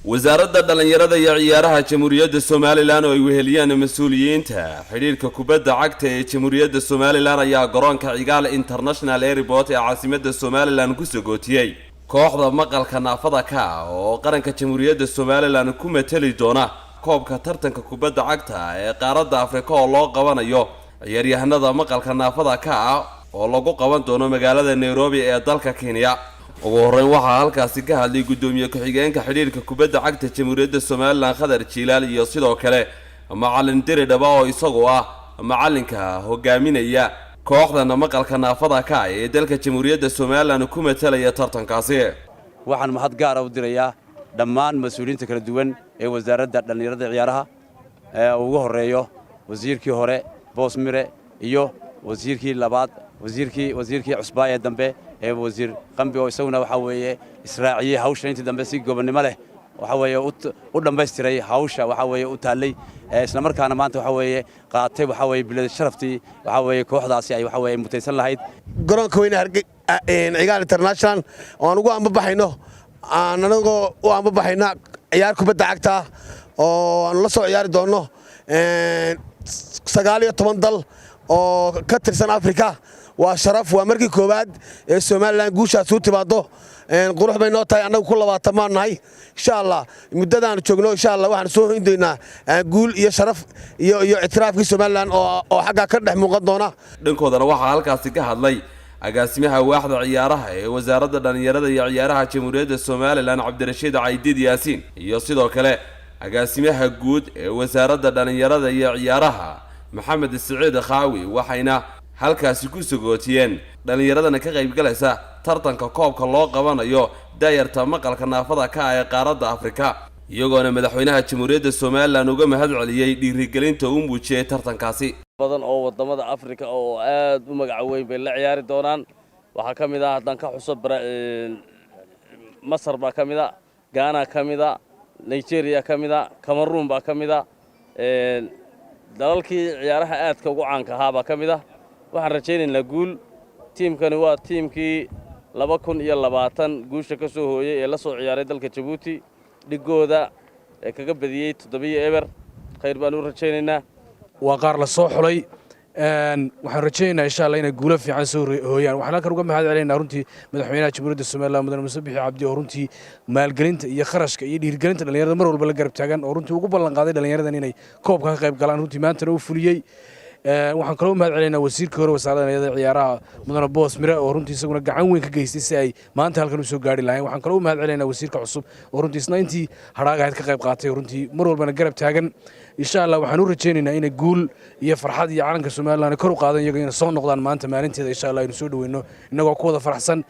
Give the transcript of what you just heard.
wasaaradda dhalinyarada iyo ciyaaraha jamhuuriyadda Soomaaliland oo ay weheliyaan mas'uuliyiinta xiriirka kubadda cagta ee jamhuuriyadda Soomaaliland ayaa garoonka Cigaal International Airport ee caasimadda Soomaaliland ku sagootiyay kooxda maqalka naafada ka oo qaranka jamhuuriyadda Soomaaliland ku matali doona koobka tartanka kubadda cagta ee qaaradda Afrika oo loo qabanayo ciyaaryahanada maqalka naafada ka oo lagu qaban doono magaalada Nairobi ee dalka Kenya. ugu horeyn waxa halkaasi ka hadlay gudoomiye ku-xigeenka xiriirka kubadda cagta jamhuuriyadda Soomaaliland Khadar Jilaal iyo sidoo kale macallin Diri Dhaba oo isagoo ah macallinka hogaaminaya kooxda maqalka naafada ka ee dalka jamhuuriyadda Soomaaliland ku matalaya tartankaasi. waxaan mahad gaar ah u dirayaa dhammaan mas'uuliyiinta kala duwan ee wasaaradda dhalinyarada ciyaaraha ee ugu horeeyo wasiirkii hore Boos Mire iyo wasiirkii labaad wasiirkii cusbaa ee dambe ee wasiir qambi oo isaguna waxa weeye israaciyay hawsha intii dambe si gobonimo leh waxa weeye u dhameystiray hawsha waxa weeye u taalay isla markaana maanta waxa weeye qaatay waxa weeye bilad sharaftii waxa weeye kooxdaasi ay waxa weeye mutaysan lahayd garoonka weyn Cigaal International oo ugu ambabaxayno anagoo u ambabaxayna ciyaar kubadda cagta oo aan la soo ciyaari doono 19 dal oo ka tirsan Afrika waa sharaf waa markii koowaad ee Soomaaliland guushaas u timaado qurux bay noo tahay anagu ku 20 maanahay insha Allah muddadaan joogno insha Allah waxaan soo hindeynaa guul iyo sharaf iyo ictiraafkii Soomaaliland oo xagga ka dhex muuqan doona. dhankoodana waxa halkaasi ka hadlay agaasimaha waaxda ciyaaraha ee wasaaradda dhalinyarada iyo ciyaaraha jamhuuriyadda Soomaaliland Cabdirashiid Caydiid Yaasiin iyo sidoo kale agaasimaha guud ee wasaaradda dhalinyarada iyo ciyaaraha Maxamed Saciid Khaawi waxayna halkaasi ku sagootiyeen dhalinyaradana ka qayb galaysa tartanka koobka loo qabanayo daayarta maqalka naafada ka ee qaaradda Afrika iyagoona madaxweynaha jamhuuriyadda Soomaaliland uga mahad celiyay dhiirigelinta uu muujiyay tartankaasi badan oo wadamada Afrika oo aad u magac weyn bay la ciyaari doonaan waxa kamid ah danka xusub Masar ba kamid ah Ghana kamid ah Nigeria kamid ah Cameroon ba kamid ah dalalkii ciyaaraha aadka ugu caanka ahaa ba kamid ah waxaan rajaynaynaa guul tiimkani waa tiimkii 2020 guusha ka soo hooyay ee la soo ciyaaray dalka Djibouti dhigooda ee kaga badiyay 7-eber khayr baan u rajaynaynaa waa qaar la soo xulay waxaan rajaynaynaa insha Allah inay guulo fiican soo hooyaan waxaan halkan uga mahad celinaynaa runtii madaxweynaha jamhuuriyadda Soomaaliland Mudane Muuse Biixi Cabdi oo runtii maalgelinta iyo kharashka iyo dhiirigelinta dhalinyarada mar walba la garab taagan oo runtii ugu ballan qaaday dhalinyaradan inay koobka ka qayb galaan runtii maanta uu fuliyay waxaan kaloo mahad celinaynaa wasiirkii hore wasaaradda dhalinyarada ciyaaraha Mudane Boos Mire oo runtii isaguna gacan weyn ka geystay si ay maanta halkan u soo gaari lahayn waxaan kaloo mahad celinaynaa wasiirka cusub oo runtii isna intii hadhaagahayd ka qayb qaatay runtii mar walbana garab taagan insha Allah waxaan u rajaynaynaa inay guul iyo farxad iyo calanka Soomaaliland kor u qaadan iyaga inay soo noqdaan maanta maalinteeda insha Allah aynu soo dhaweeyno inagoo ku wada faraxsan